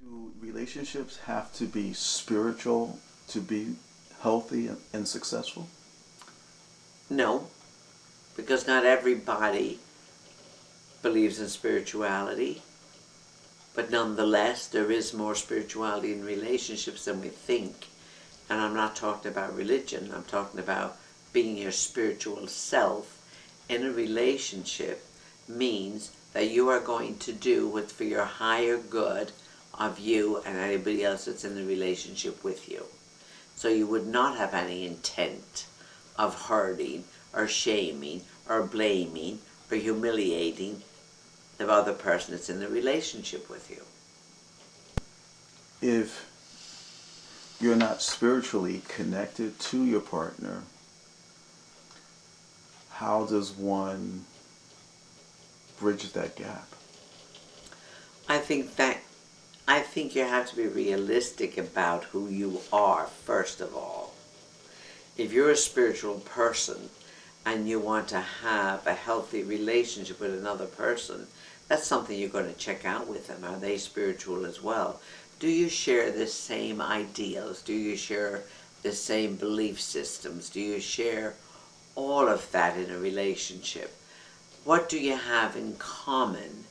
Do relationships have to be spiritual to be healthy and successful? No, because not everybody believes in spirituality, but nonetheless there is more spirituality in relationships than we think. And I'm not talking about religion, I'm talking about being your spiritual self in a relationship means that you are going to do what's for your higher good of you and anybody else that's in the relationship with you. So you would not have any intent of hurting or shaming or blaming or humiliating the other person that's in the relationship with you. If you're not spiritually connected to your partner, how does one bridge that gap? I think you have to be realistic about who you are, first of all. If you're a spiritual person and you want to have a healthy relationship with another person, that's something you're going to check out with them. Are they spiritual as well? Do you share the same ideals? Do you share the same belief systems? Do you share all of that in a relationship? What do you have in common?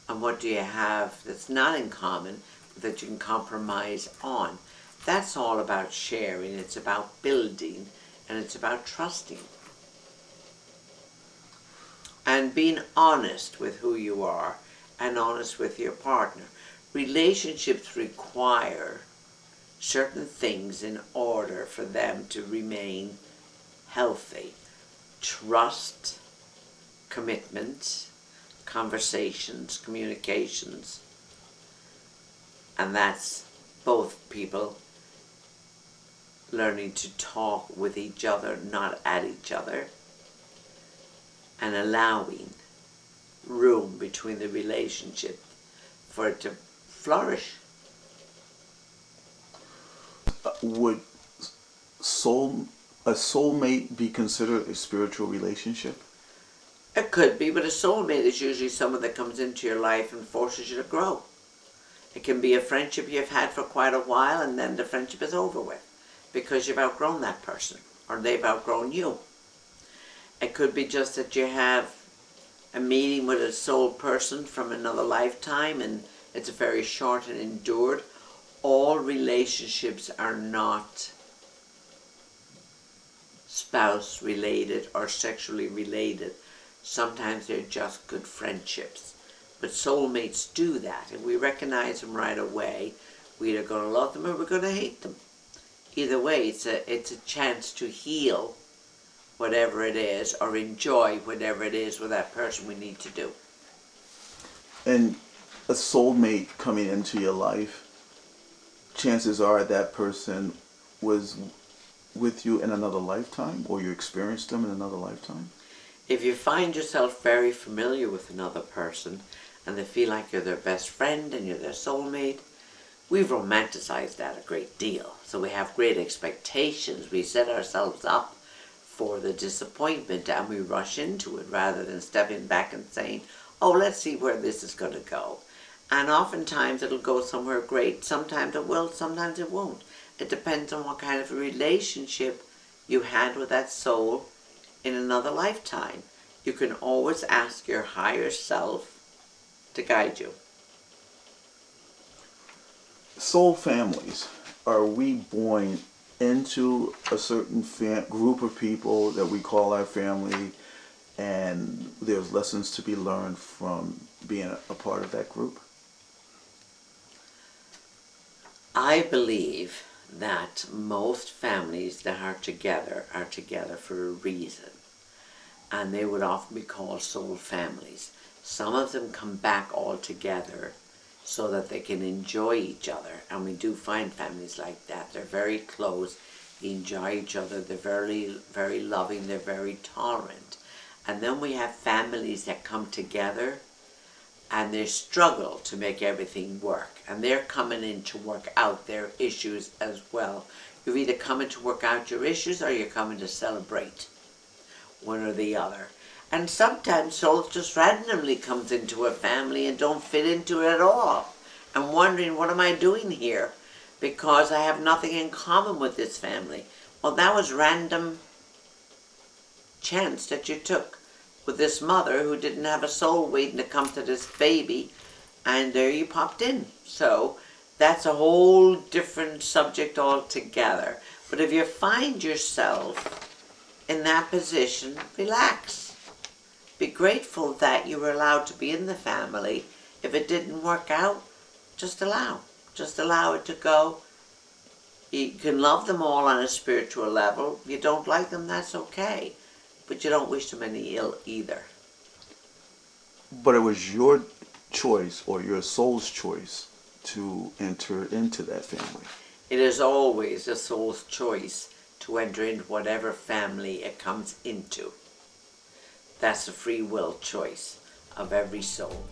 And what do you have that's not in common that you can compromise on? That's all about sharing. It's about building, and it's about trusting. And being honest with who you are and honest with your partner. Relationships require certain things in order for them to remain healthy. Trust, commitment, conversations, communications, and that's both people learning to talk with each other, not at each other, and allowing room between the relationship for it to flourish. Would a soulmate be considered a spiritual relationship? It could be, but a soulmate is usually someone that comes into your life and forces you to grow. It can be a friendship you've had for quite a while and then the friendship is over with because you've outgrown that person or they've outgrown you. It could be just that you have a meeting with a soul person from another lifetime and it's very short and endured. All relationships are not spouse related or sexually related. Sometimes they're just good friendships. But soulmates do that, and we recognize them right away. We're either going to love them or we're going to hate them. Either way, it's a chance to heal whatever it is or enjoy whatever it is with that person we need to do. And a soulmate coming into your life, chances are that person was with you in another lifetime, or you experienced them in another lifetime? If you find yourself very familiar with another person and they feel like you're their best friend and you're their soulmate, we've romanticized that a great deal. So we have great expectations. We set ourselves up for the disappointment and we rush into it rather than stepping back and saying, oh, let's see where this is going to go. And oftentimes it'll go somewhere great. Sometimes it will, sometimes it won't. It depends on what kind of a relationship you had with that soul in another lifetime. You can always ask your higher self to guide you. Soul families. Are we born into a certain group of people that we call our family, and there's lessons to be learned from being a part of that group? I believe that most families that are together for a reason, and they would often be called soul families. Some of them come back all together so that they can enjoy each other, and we do find families like that. They're very close, they enjoy each other, they're very, very loving, they're very tolerant. And then we have families that come together and they struggle to make everything work, and they're coming in to work out their issues as well. You're either coming to work out your issues or you're coming to celebrate, one or the other. And sometimes souls just randomly comes into a family and don't fit into it at all. and wondering, what am I doing here? Because I have nothing in common with this family. Well, that was random chance that you took with this mother who didn't have a soul waiting to come to this baby, and there you popped in. So that's a whole different subject altogether. But if you find yourself in that position, relax. Be grateful that you were allowed to be in the family. If it didn't work out, just allow. Just allow it to go. You can love them all on a spiritual level. If you don't like them, that's okay. But you don't wish them any ill either. But it was your choice or your soul's choice to enter into that family. It is always a soul's choice to enter into whatever family it comes into. That's a free will choice of every soul.